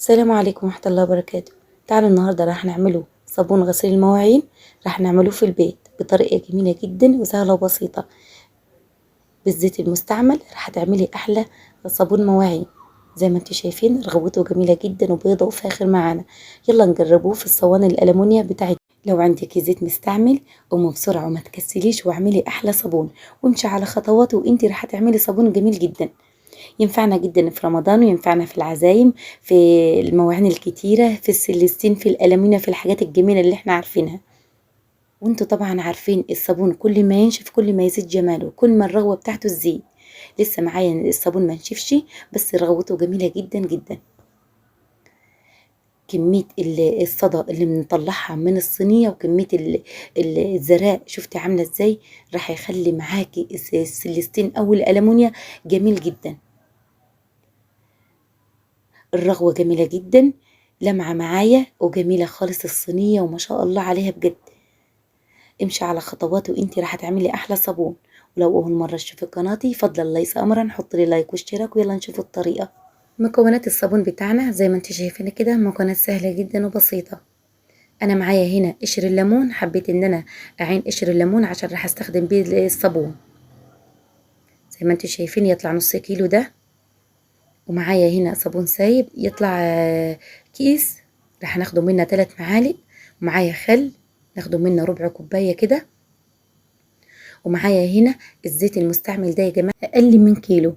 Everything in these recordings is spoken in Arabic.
السلام عليكم ورحمة الله وبركاته. تعالوا النهاردة راح نعمله صابون غسيل المواعين. راح نعمله في البيت بطريقة جميلة جدا وسهلة وبسيطة بالزيت المستعمل. راح تعملي أحلى صابون مواعين. زي ما انتم شايفين رغوته جميلة جدا وبيضة وفاخر معانا. يلا نجربوه في الصواني الألمونيا بتاعتنا. لو عندك زيت مستعمل قومي بسرعة وما تكسليش واعملي أحلى صابون وامشي على خطواته وانتي راح تعملي صابون جميل جدا. ينفعنا جدا في رمضان وينفعنا في العزايم، في المواعين الكتيرة، في السلستين، في الألمونيا، في الحاجات الجميلة اللي احنا عارفينها. وانتوا طبعا عارفين الصابون كل ما ينشف كل ما يزيد جماله، كل ما الرغوة بتاعته تزيد. لسه معايا الصابون ما نشفش بس رغوته جميلة جدا جدا. كمية الصدى اللي بنطلعها من الصينية وكمية الزراء شفتي عاملة ازاي، راح يخلي معاكي السلستين او الألمونيا جميل جدا. الرغوة جميلة جدا لمعة معايا وجميلة خالص الصينية وما شاء الله عليها بجد. امشي على خطوات وانتي راح تعملي احلى صابون. ولو اول مرة تشوفي قناتي فضلا ليس امرا حط لي لايك واشتراك ويلا نشوف الطريقة. مكونات الصابون بتاعنا زي ما انتي شايفين كده مكونات سهلة جدا وبسيطة. انا معايا هنا قشر الليمون، حبيت ان انا اعين قشر الليمون عشان راح استخدم بيه الصابون. زي ما انتي شايفين يطلع نص كيلو ده. ومعايا هنا صابون سايب يطلع كيس، راح ناخده منه 3 معالق. ومعايا خل ناخده منه ربع كوبايه كده. ومعايا هنا الزيت المستعمل ده يا جماعه اقل من كيلو.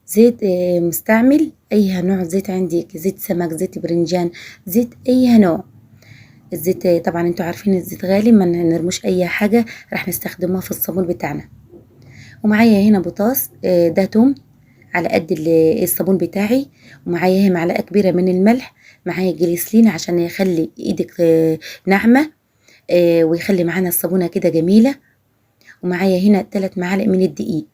زيت مستعمل اي نوع زيت عندك، زيت سمك، زيت برنجان، زيت اي نوع. الزيت طبعا انتوا عارفين الزيت غالي، ما نرموش اي حاجه راح نستخدمها في الصابون بتاعنا. ومعايا هنا بوتاص ده توم على قد الصابون بتاعي. ومعايا معلقه كبيره من الملح. معايا جليسلين عشان يخلي ايدك ناعمه ويخلي معانا الصابونه كده جميله. ومعايا هنا 3 معالق من الدقيق.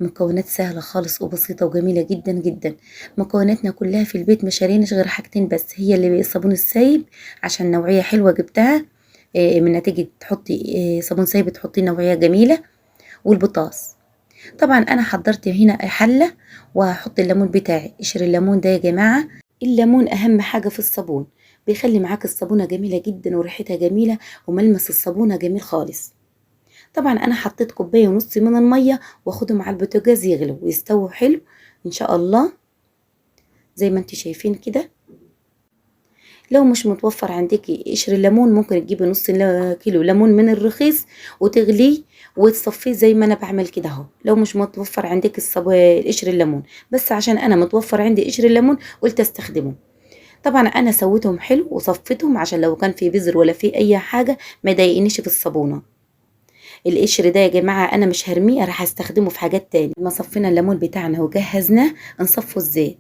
مكونات سهله خالص وبسيطه وجميله جدا جدا. مكوناتنا كلها في البيت، مش شارينش غير حاجتين بس، هي اللي الصابون السايب عشان نوعيه حلوه جبتها من نتيجه تحطي صابون سايب تحطي نوعيه جميله. والبوتاص طبعا انا حضرت هنا حله وهحط الليمون بتاعي. قشر الليمون ده يا جماعه، الليمون اهم حاجه في الصابون، بيخلي معاك الصابونه جميله جدا وريحتها جميله وملمس الصابونه جميل خالص. طبعا انا حطيت كوبايه ونص من الميه واخدهم على البوتاجاز يغلوا ويستووا حلو ان شاء الله زي ما انتم شايفين كده. لو مش متوفر عندكي قشر الليمون ممكن تجيبي نص كيلو ليمون من الرخيص وتغليه وتصفيه زي ما انا بعمل كده اهو. لو مش متوفر عندك قشر الليمون، بس عشان انا متوفر عندي قشر الليمون قلت استخدمه. طبعا انا سويتهم حلو وصفيتهم عشان لو كان في بذر ولا في اي حاجه ما يضايقنيش في الصابونه. القشر ده يا جماعه انا مش هرميه، راح استخدمه في حاجات تاني. ما صفينا الليمون بتاعنا وجهزناه نصفه الزيت.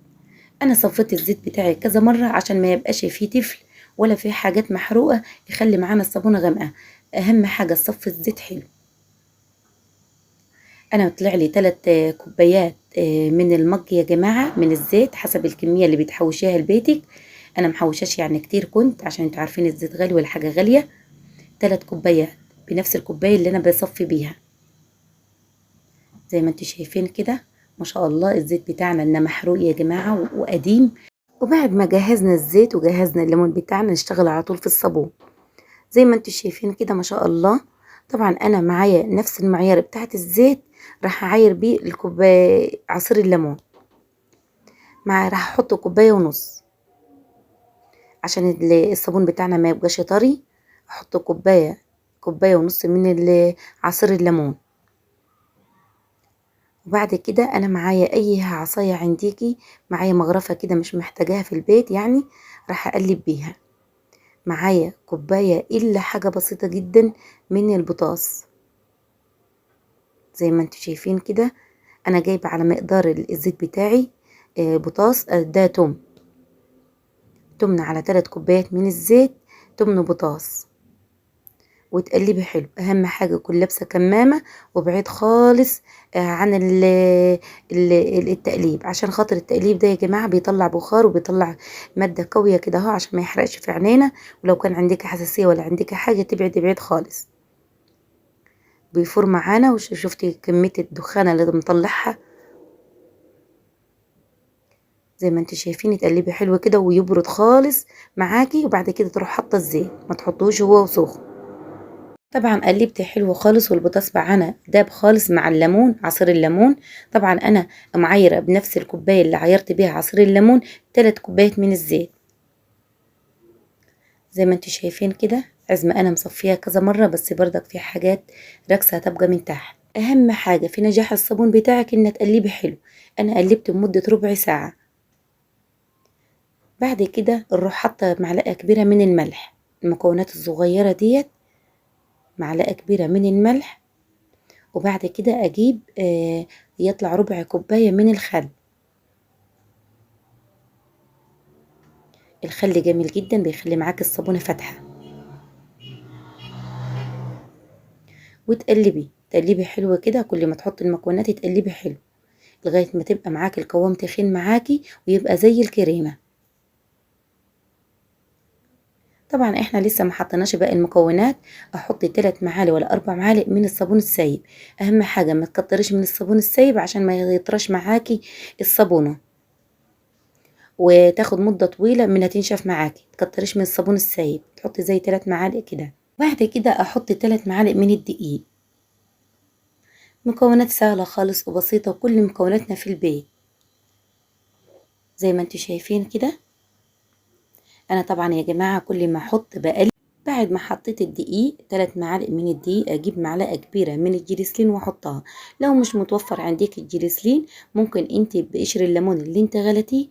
انا صفيت الزيت بتاعي كذا مره عشان ما يبقاش فيه تفل ولا فيه حاجات محروقه يخلي معانا الصابونه غامقه. اهم حاجه صف الزيت حلو. انا طلع لي 3 كوبايات من المج يا جماعه من الزيت حسب الكميه اللي بتحوشيها لبيتك. انا محوشاش يعني كتير كنت عشان انتوا عارفين الزيت غالي والحاجه غاليه. 3 كوبايات بنفس الكوبايه اللي انا بصفي بيها. زي ما انتوا شايفين كده ما شاء الله الزيت بتاعنا انه محروق يا جماعه وقديم. وبعد ما جهزنا الزيت وجهزنا الليمون بتاعنا نشتغل على طول في الصابون. زي ما انتوا شايفين كده ما شاء الله. طبعا انا معايا نفس المعيار بتاعت الزيت، راح اعاير بيه الكوبايه عصير الليمون. راح احط كوبايه ونص عشان الصابون بتاعنا ما يبقاش طري. احط كوبايه ونص من عصير الليمون. وبعد كده انا معايا اي عصايه عنديكي، معايا مغرفه كده مش محتاجاها في البيت يعني، راح اقلب بيها. معايا كوبايه الا حاجه بسيطه جدا من البوتاص. زي ما انتوا شايفين كده انا جايبه على مقدار الزيت بتاعي بوتاص ده تمن على 3 كوبايات من الزيت تمن بوتاص. وتقلبي حلو. اهم حاجه كل لابسه كمامه وبعيد خالص عن التقليب، عشان خاطر التقليب ده يا جماعه بيطلع بخار وبيطلع ماده قويه كده اهو عشان ما يحرقش في عينينا. ولو كان عندك حساسيه ولا عندك حاجه تبعدي بعيد خالص. بيفور معانا وشفتي كميه الدخانه اللي بنطلعها. زي ما انتوا شايفين تقلبي حلو كده ويبرد خالص معاكي، وبعد كده تروح حاطه الزيت، ما تحطوش هو سخن. طبعا قلبت حلو خالص والبطاطس معانا داب خالص مع الليمون، عصير الليمون. طبعا انا معايره بنفس الكوبايه اللي عيرت بيها عصير الليمون 3 كوبايات من الزيت. زي ما انتوا شايفين كده عزمة انا مصفيها كذا مرة، بس برضك في حاجات راكسة هتبقى من تحت. اهم حاجة في نجاح الصابون بتاعك ان تقلبي حلو. انا قلبت لمدة ربع ساعة. بعد كده نروح حاطة معلقة كبيرة من الملح، المكونات الصغيرة ديت، معلقة كبيرة من الملح. وبعد كده اجيب يطلع ربع كوباية من الخل. الخل جميل جدا، بيخلي معاك الصابونة فاتحة. وتقلبي تقلبي حلو كده، كل ما تحطي المكونات تقلبي حلو لغاية ما تبقى معاكي القوام تخين معاكي ويبقى زي الكريمة. طبعا احنا لسه ما حطيناش باقي المكونات. احط 3 معالق ولا 4 معالق من الصابون السايب. اهم حاجة ما تكتريش من الصابون السايب عشان ما يطرش معاكي الصابونة وتاخد مدة طويلة منها تنشف معاكي. تكتريش من الصابون السايب، تحطي زي 3 معالق كده. بعد كده احط 3 معالق من الدقيق. مكونات سهلة خالص وبسيطة، وكل مكوناتنا في البيت زي ما انتوا شايفين كده. انا طبعا يا جماعة كل ما احط بقلب. بعد ما حطيت الدقيق 3 معالق من الدقيق اجيب معلقة كبيرة من الجليسلين واحطها. لو مش متوفر عندك الجليسلين ممكن انت بقشر الليمون اللي انت غلتيه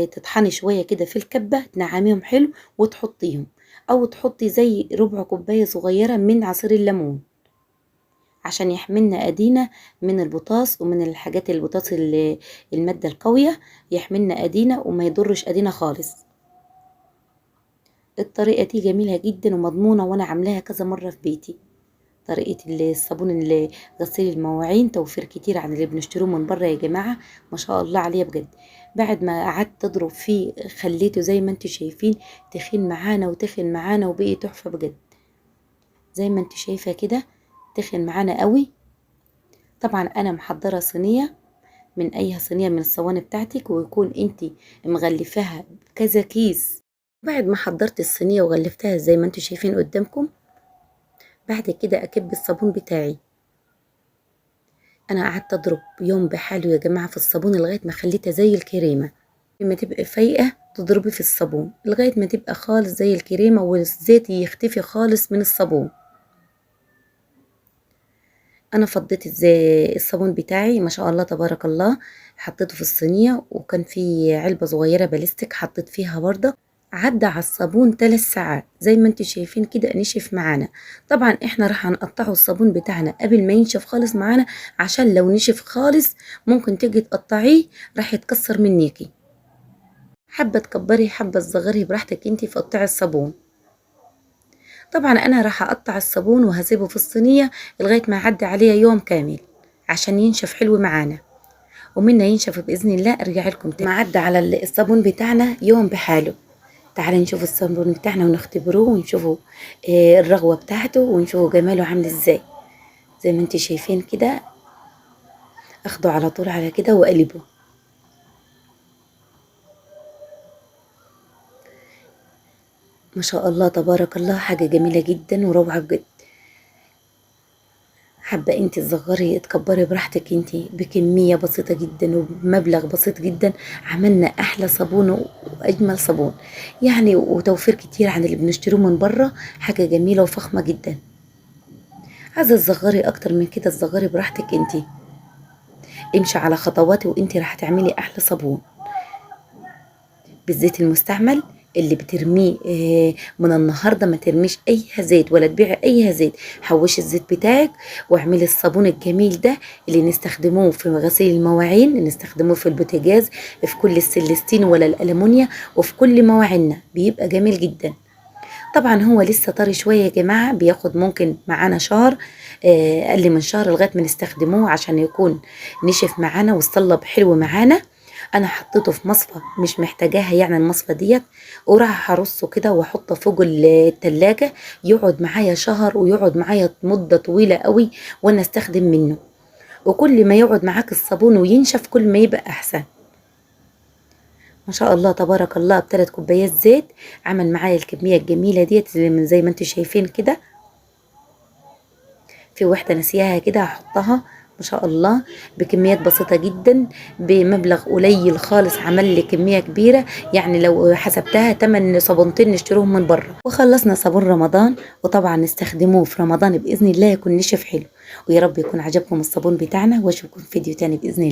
تطحني شوية كده في الكبة، تنعميهم حلو وتحطيهم، او تحطي زي ربع كوباية صغيرة من عصير الليمون عشان يحملنا ايدينا من البطاس ومن الحاجات البطاس المادة القوية، يحملنا ايدينا وما يضرش ايدينا خالص. الطريقة دي جميلة جدا ومضمونة، وانا عاملاها كذا مرة في بيتي. طريقة الصابون اللي غسيل المواعين توفير كتير عن اللي بنشتروه من بره يا جماعة، ما شاء الله عليه بجد. بعد ما قعدت اضرب فيه خليته زي ما انتوا شايفين تخين معانا وتخن معانا وبقي تحفة بجد. زي ما انتوا شايفة كده تخن معانا قوي. طبعا انا محضرة صينية من اي صينية من الصواني بتاعتك، ويكون انتي مغلفاها بكذا كيس. بعد ما حضرت الصينية وغلفتها زي ما انتوا شايفين قدامكم، بعد كده اكب الصابون بتاعي. انا قعدت اضرب يوم بحاله يا جماعة في الصابون لغاية ما خليتها زي الكريمة. لما تبقى فايقة تضربي في الصابون لغاية ما تبقى خالص زي الكريمة والزيت يختفي خالص من الصابون. انا فضيت الصابون بتاعي ما شاء الله تبارك الله، حطيته في الصينية، وكان في علبة صغيرة بلاستيك حطيت فيها برضه. عدى على الصابون 3 ساعات زي ما انتوا شايفين كده نشف معانا. طبعا احنا راح هنقطعه الصابون بتاعنا قبل ما ينشف خالص معانا، عشان لو نشف خالص ممكن تيجي تقطعيه راح يتكسر منيكي. حابة تكبري حابة تصغري براحتك انتي في قطع الصابون. طبعا انا راح اقطع الصابون وهسيبه في الصينية لغاية ما يعدي عليه يوم كامل عشان ينشف حلو معانا، ومنا ينشف باذن الله ارجع لكم تاني. ما عدى على الصابون بتاعنا يوم بحاله. تعالوا نشوف الصابون بتاعنا ونختبروه ونشوفوا الرغوة بتاعته ونشوفوا جماله عامل ازاي. زي ما انتوا شايفين كده اخده على طول على كده واقلبه. ما شاء الله تبارك الله، حاجة جميلة جدا وروعة بجد. حابة انت تصغري تكبري براحتك انت بكمية بسيطة جدا وبمبلغ بسيط جدا. عملنا احلى صابون واجمل صابون يعني، وتوفير كتير عن اللي بنشتروه من بره. حاجة جميلة وفخمة جدا. عايزة تصغري اكتر من كده تصغري براحتك انت. امشي على خطواتي وانت راح تعملي احلى صابون بالزيت المستعمل اللي بترميه من النهارده. ما ترميش اي زيت ولا تبيعي اي زيت. حوشي الزيت بتاعك واعملي الصابون الجميل ده اللي نستخدموه في غسيل المواعين، نستخدموه في البوتاجاز، في كل السلستين ولا الالمونيا، وفي كل مواعيننا بيبقى جميل جدا. طبعا هو لسه طري شويه يا جماعه، بياخد ممكن معانا شهر اقل من شهر لغايه ما نستخدموه عشان يكون نشف معانا وصلب حلو معانا. انا حطيته في مصفى مش محتاجاها يعني المصفى ديت، وراح هرصه كده واحطه فوق التلاجة يقعد معايا شهر ويقعد معايا مدة طويلة قوي وانا استخدم منه. وكل ما يقعد معاك الصابون وينشف كل ما يبقى احسن. ما شاء الله تبارك الله ب3 كوبايات زيت عمل معايا الكميه الجميله ديت زي ما انتم شايفين كده. في واحده نسيها كده هحطها ما شاء الله بكميات بسيطه جدا بمبلغ قليل خالص، عمل لي كميه كبيره. يعني لو حسبتها 8 صابونتين نشتروهم من بره. وخلصنا صابون رمضان، وطبعا نستخدموه في رمضان باذن الله يكون نشف حلو. ويا رب يكون عجبكم الصابون بتاعنا، واشوفكم في فيديو تاني باذن الله.